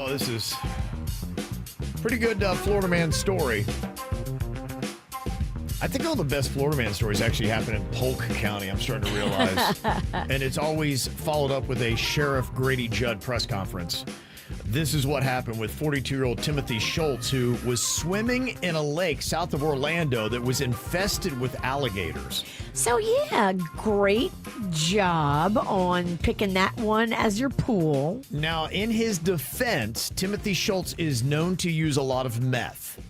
Well, this is pretty good Florida man story. I think all the best Florida man stories actually happen in Polk County, I'm starting to realize. And it's always followed up with a Sheriff Grady Judd press conference. This is what happened with 42-year-old Timothy Schultz, who was swimming in a lake south of Orlando that was infested with alligators. So, yeah, great job on picking that one as your pool. Now, in his defense, Timothy Schultz is known to use a lot of meth.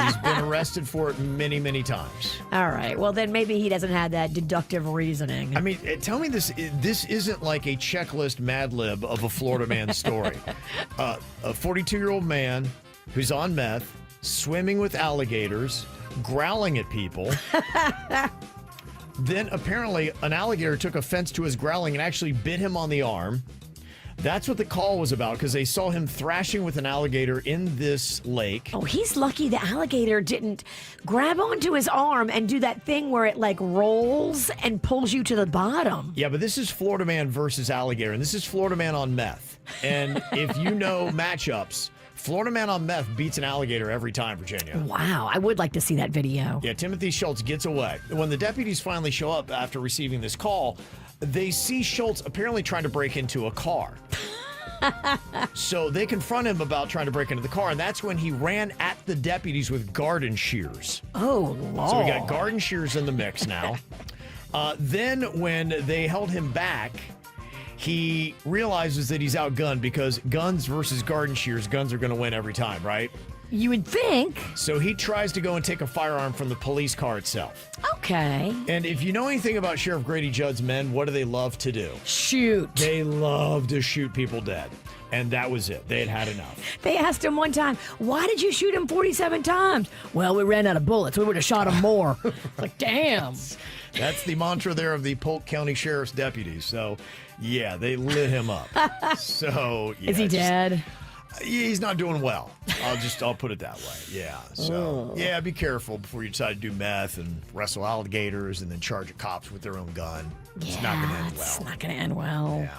He's been arrested for it many, many times. All right. Well, then maybe he doesn't have that deductive reasoning. I mean, tell me this isn't like a checklist Mad Lib of a Florida man story. A 42-year-old man who's on meth, swimming with alligators, growling at people. Then apparently an alligator took offense to his growling and actually bit him on the arm. That's what the call was about, because they saw him thrashing with an alligator in this lake. Oh, he's lucky the alligator didn't grab onto his arm and do that thing where it like rolls and pulls you to the bottom. Yeah, but this is Florida man versus alligator, and this is Florida man on meth. And if you know matchups, Florida man on meth beats an alligator every time, Virginia. Wow, I would like to see that video. Yeah, Timothy Schultz gets away. When the deputies finally show up after receiving this call, they see Schultz apparently trying to break into a car. So they confront him about trying to break into the car, and that's when he ran at the deputies with garden shears. Oh, Lord. So we got garden shears in the mix now. Then when they held him back, he realizes that he's outgunned, because guns versus garden shears, guns are going to win every time, right? You would think. So he tries to go and take a firearm from the police car itself. Okay. And if you know anything about Sheriff Grady Judd's men, what do they love to do? Shoot. They love to shoot people dead. And that was it. They had enough. They asked him one time, why did you shoot him 47 times? Well, we ran out of bullets. We would have shot him more. Like, damn. That's the mantra there of the Polk County Sheriff's deputies. So, yeah, they lit him up. So, yeah, Is he dead? He's not doing well. I'll put it that way. Yeah. So, yeah, be careful before you decide to do meth and wrestle alligators and then charge cops with their own gun. It's not going to end well. It's not going to end well. Yeah.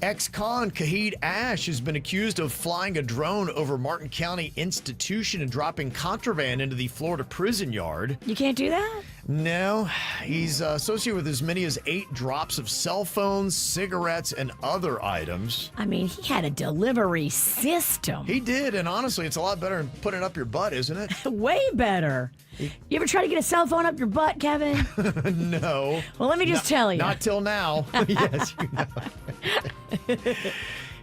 Ex-con Kahid Ash has been accused of flying a drone over Martin County Institution and dropping contraband into the Florida prison yard. You can't do that? No, he's associated with as many as 8 drops of cell phones, cigarettes, and other items. I mean, he had a delivery system. He did, and honestly, it's a lot better than putting it up your butt, isn't it? Way better. You ever try to get a cell phone up your butt, Kevin? No. Well, let me just tell you. Not till now. Yes, you know.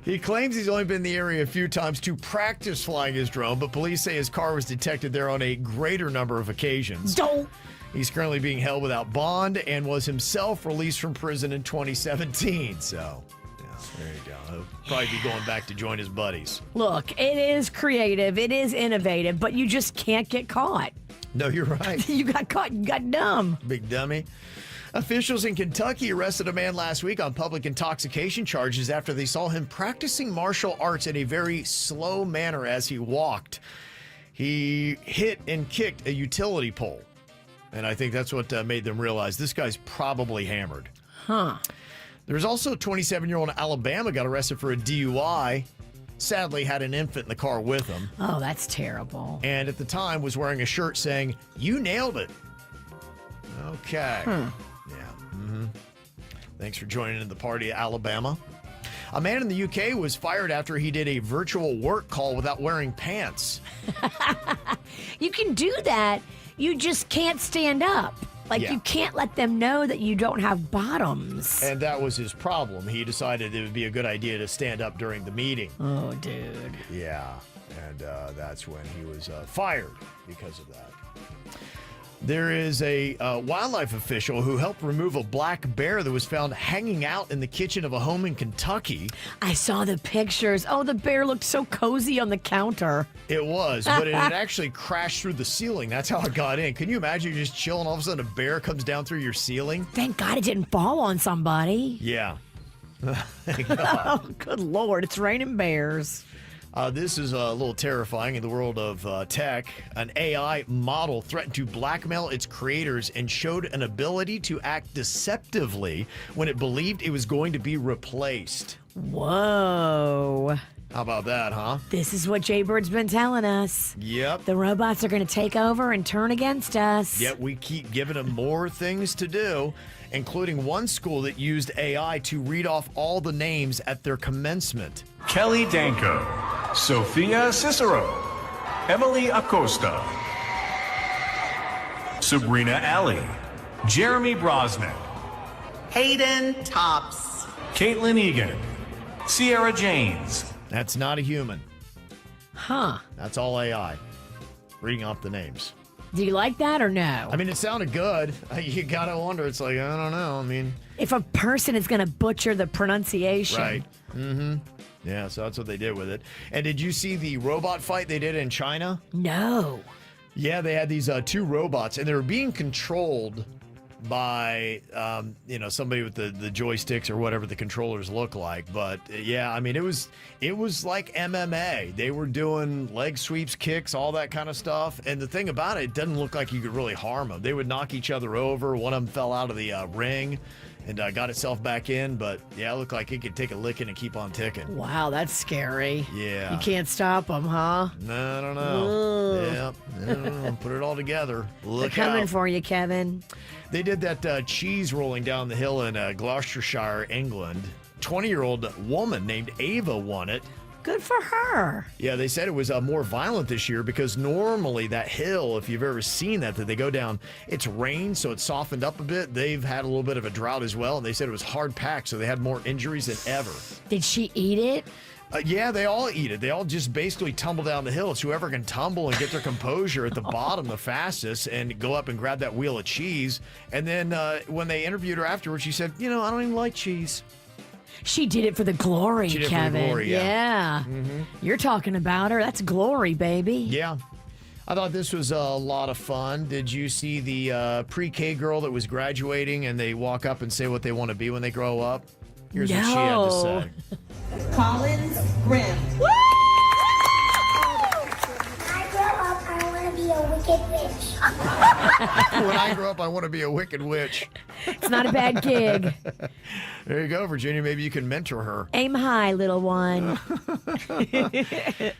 He claims he's only been in the area a few times to practice flying his drone, but police say his car was detected there on a greater number of occasions. Don't. He's currently being held without bond and was himself released from prison in 2017. So, yeah, there you go. He'll probably be going back to join his buddies. Look, it is creative. It is innovative, but you just can't get caught. No, you're right. You got caught. You got dumb. Big dummy. Officials in Kentucky arrested a man last week on public intoxication charges after they saw him practicing martial arts in a very slow manner as he walked. He hit and kicked a utility pole. And I think that's what made them realize this guy's probably hammered. Huh. There's also a 27-year-old in Alabama got arrested for a DUI. Sadly, had an infant in the car with him. Oh, that's terrible. And at the time was wearing a shirt saying, "You nailed it." Okay. Yeah. Mm-hmm. Thanks for joining in the party, Alabama. A man in the UK was fired after he did a virtual work call without wearing pants. You can do that. You just can't stand up. Like, Yeah. you can't let them know that you don't have bottoms. And that was his problem. He decided it would be a good idea to stand up during the meeting. Oh, dude. Yeah. And that's when he was fired because of that. There is a wildlife official who helped remove a black bear that was found hanging out in the kitchen of a home in Kentucky. I saw the pictures. Oh, the bear looked so cozy on the counter. It was, but it had actually crashed through the ceiling. That's how it got in. Can you imagine you're just chilling, all of a sudden a bear comes down through your ceiling? Thank God it didn't fall on somebody. Yeah. Thank God. Oh, good Lord. It's raining bears. This is a little terrifying in the world of tech. An AI model threatened to blackmail its creators and showed an ability to act deceptively when it believed it was going to be replaced. Whoa. How about that, huh? This is what Jaybird's been telling us. Yep. The robots are going to take over and turn against us. Yet we keep giving them more things to do, including one school that used AI to read off all the names at their commencement. Kelly Danko, Sophia Cicero, Emily Acosta, Sabrina Ali, Jeremy Brosnan, Hayden Tops, Caitlin Egan, Sierra Janes. That's not a human. Huh. That's all AI. Reading off the names. Do you like that or no? I mean, it sounded good. You gotta wonder. It's like, I don't know. I mean, if a person is going to butcher the pronunciation. right. Mm-hmm. Yeah, so that's what they did with it. And did you see the robot fight they did in China? No. Yeah, they had these two robots, and they were being controlled by somebody with the joysticks or whatever the controllers look like. But yeah, I mean, it was like MMA. They were doing leg sweeps, kicks, all that kind of stuff. And the thing about it doesn't look like you could really harm them. They would knock each other over. One of them fell out of the ring and got itself back in. But yeah, it looked like it could take a licking and keep on ticking. Wow, that's scary. Yeah. You can't stop them, huh? No, I don't know. Yeah, I don't know. Put it all together. Look They're coming out. for you, Kevin. They did that cheese rolling down the hill in Gloucestershire, England. 20-year-old woman named Ava won it. Good for her. Yeah, they said it was more violent this year because normally that hill, if you've ever seen that they go down, it's rained, so it's softened up a bit. They've had a little bit of a drought as well, and they said it was hard packed, so they had more injuries than ever. Did she eat it? Yeah, they all eat it. They all just basically tumble down the hill. It's whoever can tumble and get their composure at the bottom the fastest and go up and grab that wheel of cheese. And then when they interviewed her afterwards, she said, I don't even like cheese. She did it for the glory, She did it for the Kevin. glory, yeah. You're talking about her. That's glory, baby. Yeah. I thought this was a lot of fun. Did you see the pre-K girl that was graduating and they walk up and say what they want to be when they grow up? Here's what she had to No. say. Collins Grimm. I grow up, I want to be a wicked witch. When I grow up, I want to be a wicked witch. It's not a bad gig. There you go, Virginia. Maybe you can mentor her. Aim high, little one.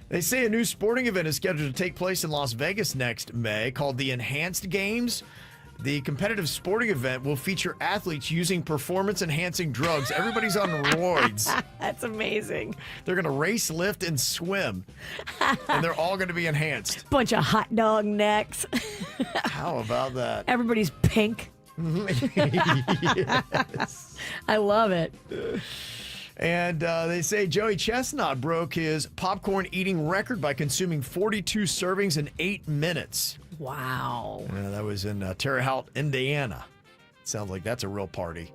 They say a new sporting event is scheduled to take place in Las Vegas next May called the Enhanced Games. The competitive sporting event will feature athletes using performance-enhancing drugs. Everybody's on roids. That's amazing. They're going to race, lift, and swim. And they're all going to be enhanced. Bunch of hot dog necks. How about that? Everybody's pink. I love it. And they say Joey Chestnut broke his popcorn eating record by consuming 42 servings in 8 minutes. Wow. That was in Terre Haute, Indiana. Sounds like that's a real party.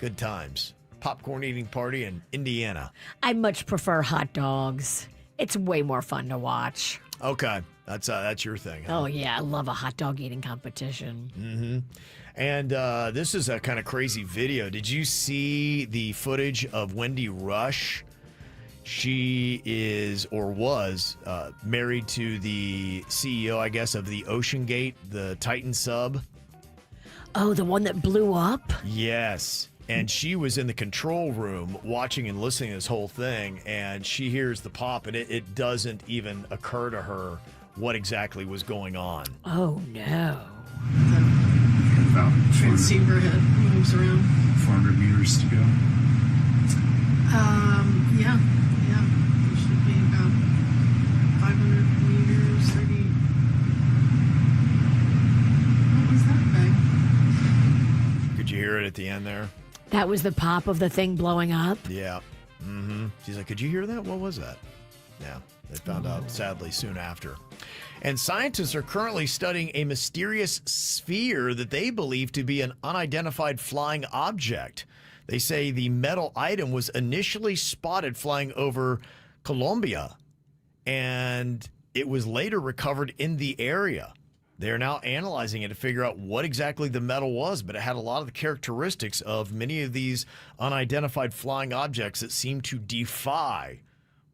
Good times. Popcorn eating party in Indiana. I much prefer hot dogs. It's way more fun to watch. Okay, that's your thing. Huh? Oh, yeah. I love a hot dog eating competition. And this is a kind of crazy video. Did you see the footage of Wendy Rush? She is or was married to the CEO, I guess, of the Ocean Gate, the Titan sub. Oh, the one that blew up? Yes. And she was in the control room watching and listening to this whole thing, and she hears the pop, and it doesn't even occur to her what exactly was going on. Oh, no. About Transceiver head moves around. 400 meters to go. Yeah. It should be about 500 meters, 30. What was that big? Could you hear it at the end there? That was the pop of the thing blowing up? Yeah. She's like, could you hear that? What was that? Yeah. They found out, sadly, soon after. And scientists are currently studying a mysterious sphere that they believe to be an unidentified flying object. They say the metal item was initially spotted flying over Colombia, and it was later recovered in the area. They're now analyzing it to figure out what exactly the metal was, but it had a lot of the characteristics of many of these unidentified flying objects that seem to defy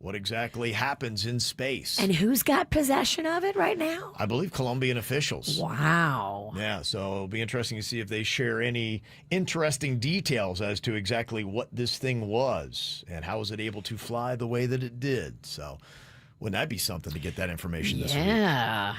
what exactly happens in space. And who's got possession of it right now? I believe Colombian officials. Wow. Yeah, so it'll be interesting to see if they share any interesting details as to exactly what this thing was and how was it able to fly the way that it did. So wouldn't that be something to get that information this week? Yeah.